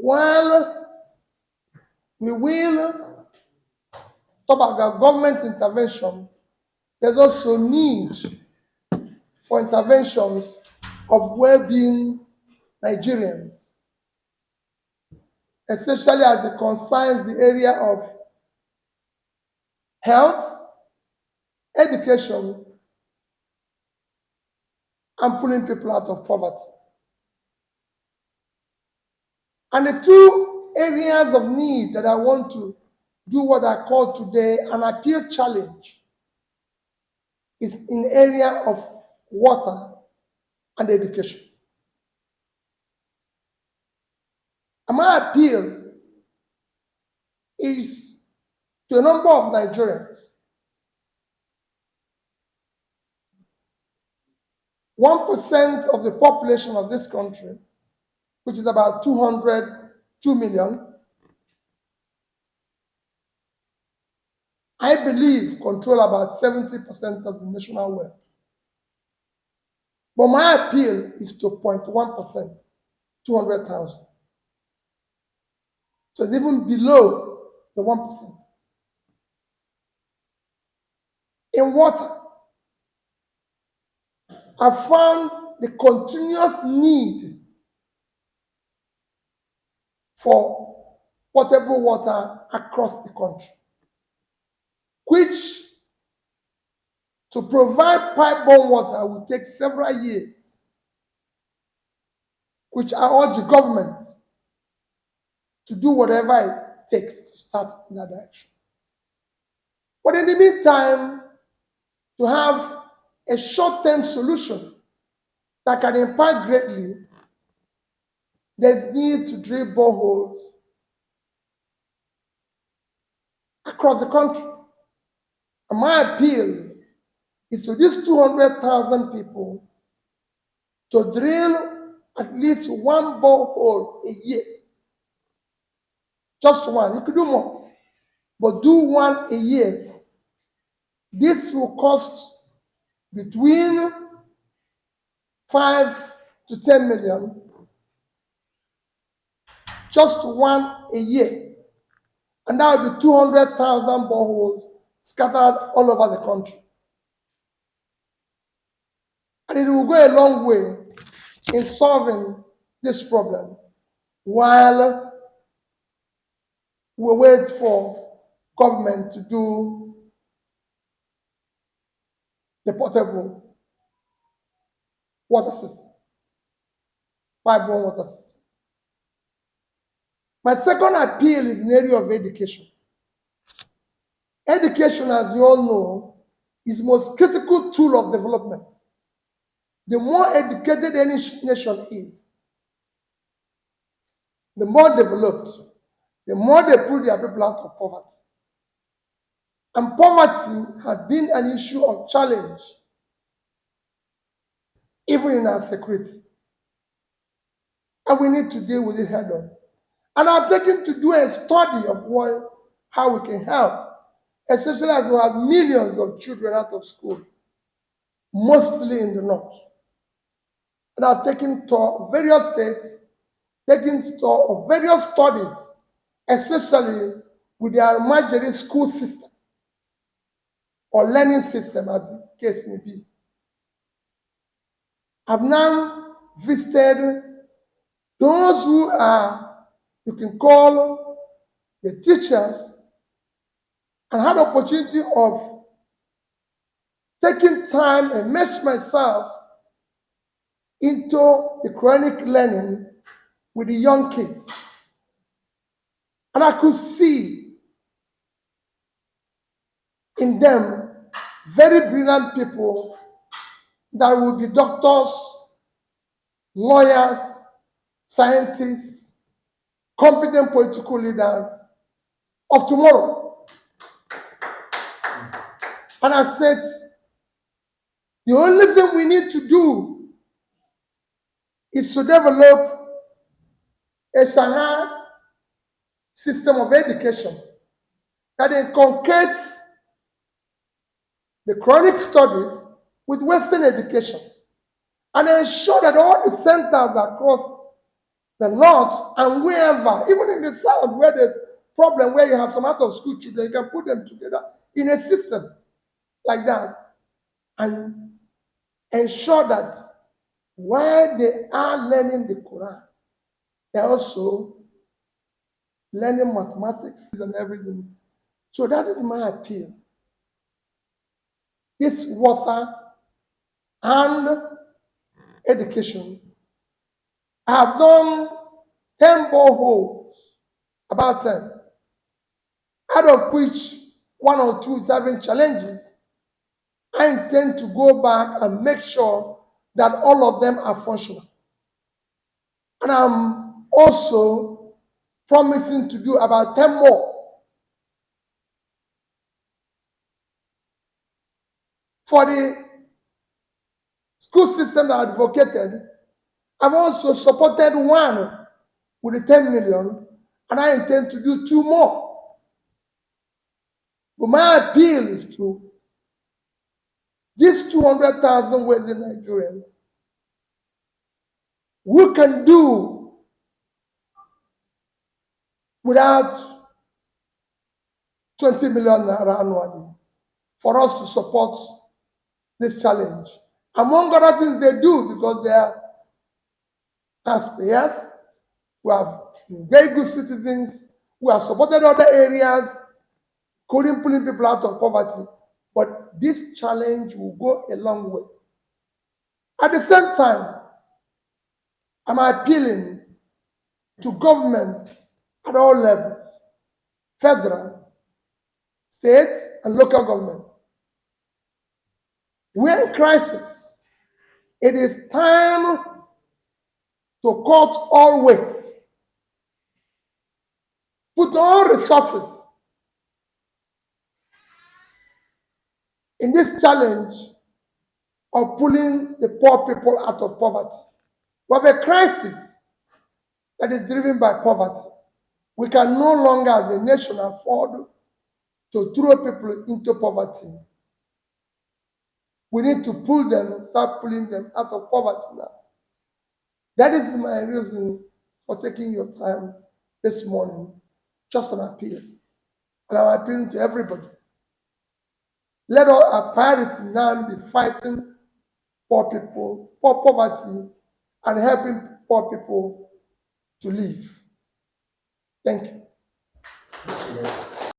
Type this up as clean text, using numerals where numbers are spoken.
While we will talk about government intervention, there's also need for interventions of well-being Nigerians, especially as it concerns the area of health, education, and pulling people out of poverty. And the two areas of need that I want to do what I call today an appeal challenge is in the area of water and education. And my appeal is to a number of Nigerians. 1% of the population of this country, which is about 202 million, I believe control about 70% of the national wealth. But my appeal is to 0.1%, 200,000. So it's even below the 1%. In water, I found the continuous need for potable water across the country, which to provide pipe-borne water will take several years, which I urge the government to do whatever it takes to start in that direction. But in the meantime, to have a short-term solution that can impact greatly, there's need to drill boreholes across the country. And my appeal is to these 200,000 people to drill at least one borehole a year. Just one. You could do more, but do one a year. This will cost between 5 to 10 million, just one a year. And that would be 200,000 boreholes scattered all over the country. And it will go a long way in solving this problem while we wait for government to do the portable water system, pipe-borne water system. My second appeal is in the area of education. Education, as you all know, is the most critical tool of development. The more educated any nation is, the more developed, the more they pull their people out of poverty. And poverty has been an issue of challenge, even in our security. And we need to deal with it head on. And I've taken to do a study of how we can help, especially as we have millions of children out of school, mostly in the north. And I've taken to various states, taken stock of various studies, especially with their Almajiri school system or learning system, as the case may be. I've now visited those who are, you can call the teachers, and had the opportunity of taking time and immerse myself into the Quranic learning with the young kids. And I could see in them very brilliant people that will be doctors, lawyers, scientists, competent political leaders of tomorrow. And I said, the only thing we need to do is to develop a Shanghai system of education that inculcates the Quranic studies with Western education and ensure that all the centers across the north, and wherever, even in the south, where there's problem, where you have some out of school children, you can put them together in a system like that and ensure that while they are learning the Quran, they're also learning mathematics and everything. So that is my appeal. This water and education. I have done 10 boreholes, about 10, out of which one or two is having challenges. I intend to go back and make sure that all of them are functional. And I'm also promising to do about 10 more. For the school system that I advocated, I've also supported one with the 10 million, and I intend to do 2 more. But my appeal is to these 200,000 wealthy Nigerians who can do without 20 million naira annually for us to support this challenge. Among other things they do, because they are taxpayers, who are very good citizens, who have supported other areas, including pulling people out of poverty. But this challenge will go a long way. At the same time, I'm appealing to government at all levels, federal, state, and local government. We're in crisis. It is time to cut all waste, put all resources in this challenge of pulling the poor people out of poverty. We have a crisis that is driven by poverty. We can no longer, as a nation, afford to throw people into poverty. We need to pull them, start pulling them out of poverty now. That is my reason for taking your time this morning. Just an appeal. And I'm appealing to everybody. Let our priority now be fighting poor people, for poverty, and helping poor people to live. Thank you.